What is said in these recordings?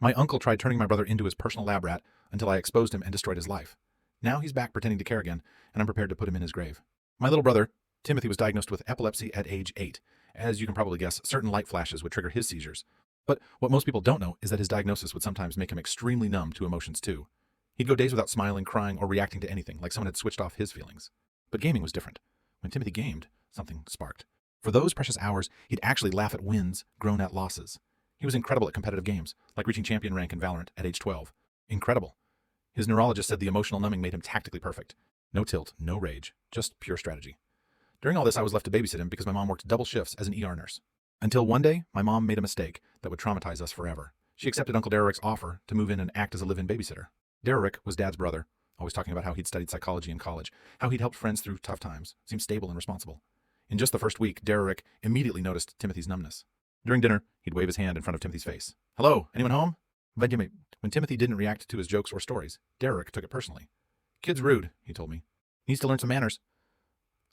My uncle tried turning my brother into his personal lab rat until I exposed him and destroyed his life. Now he's back pretending to care again, and I'm prepared to put him in his grave. My little brother, Timothy, was diagnosed with epilepsy at age 8. As you can probably guess, certain light flashes would trigger his seizures. But what most people don't know is that his diagnosis would sometimes make him extremely numb to emotions too. He'd go days without smiling, crying, or reacting to anything, like someone had switched off his feelings. But gaming was different. When Timothy gamed, something sparked. For those precious hours, he'd actually laugh at wins grown at losses. He was incredible at competitive games, like reaching champion rank in Valorant at age 12. Incredible. His neurologist said the emotional numbing made him tactically perfect. No tilt, no rage, just pure strategy. During all this, I was left to babysit him because my mom worked double shifts as an ER nurse. Until one day, my mom made a mistake that would traumatize us forever. She accepted Uncle Derek's offer to move in and act as a live-in babysitter. Derek was Dad's brother, always talking about how he'd studied psychology in college, how he'd helped friends through tough times, seemed stable and responsible. In just the first week, Derek immediately noticed Timothy's numbness. During dinner, he'd wave his hand in front of Timothy's face. "Hello, anyone home?" When Timothy didn't react to his jokes or stories, Derek took it personally. "Kid's rude," he told me. "Needs to learn some manners."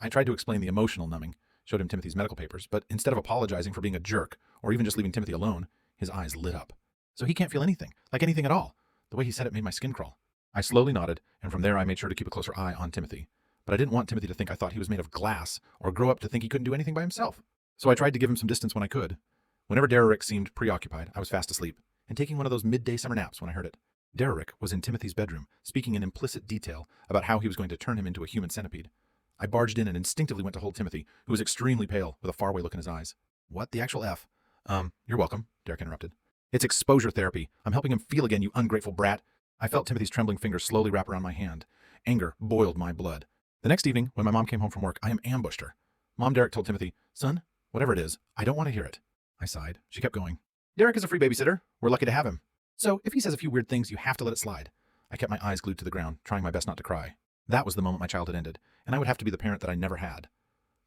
I tried to explain the emotional numbing, showed him Timothy's medical papers, but instead of apologizing for being a jerk, or even just leaving Timothy alone, his eyes lit up. "So he can't feel anything, like anything at all." The way he said it made my skin crawl. I slowly nodded, and from there I made sure to keep a closer eye on Timothy. But I didn't want Timothy to think I thought he was made of glass, or grow up to think he couldn't do anything by himself. So I tried to give him some distance when I could. Whenever Derek seemed preoccupied, I was fast asleep, and taking one of those midday summer naps when I heard it. Derek was in Timothy's bedroom, speaking in implicit detail about how he was going to turn him into a human centipede. I barged in and instinctively went to hold Timothy, who was extremely pale, with a faraway look in his eyes. "What the actual F?" You're welcome," Derek interrupted. "It's exposure therapy. I'm helping him feel again, you ungrateful brat." I felt Timothy's trembling fingers slowly wrap around my hand. Anger boiled my blood. The next evening, when my mom came home from work, I ambushed her. Mom, Derek told Timothy, "Son, whatever it is, I don't want to hear it." I sighed. She kept going. "Derek is a free babysitter. We're lucky to have him. So if he says a few weird things, you have to let it slide." I kept my eyes glued to the ground, trying my best not to cry. That was the moment my childhood ended, and I would have to be the parent that I never had.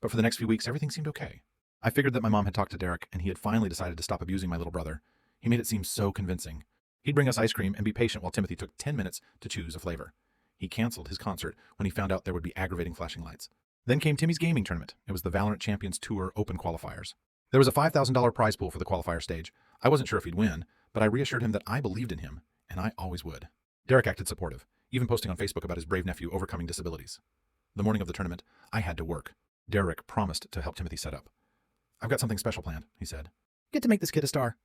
But for the next few weeks, everything seemed okay. I figured that my mom had talked to Derek, and he had finally decided to stop abusing my little brother. He made it seem so convincing. He'd bring us ice cream and be patient while Timothy took 10 minutes to choose a flavor. He canceled his concert when he found out there would be aggravating flashing lights. Then came Timmy's gaming tournament. It was the Valorant Champions Tour Open qualifiers. There was a $5,000 prize pool for the qualifier stage. I wasn't sure if he'd win, but I reassured him that I believed in him, and I always would. Derek acted supportive, even posting on Facebook about his brave nephew overcoming disabilities. The morning of the tournament, I had to work. Derek promised to help Timothy set up. "I've got something special planned," he said. "Get to make this kid a star."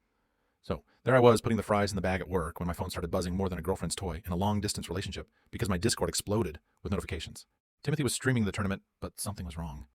So there I was, putting the fries in the bag at work when my phone started buzzing more than a girlfriend's toy in a long-distance relationship because my Discord exploded with notifications. Timothy was streaming the tournament, but something was wrong.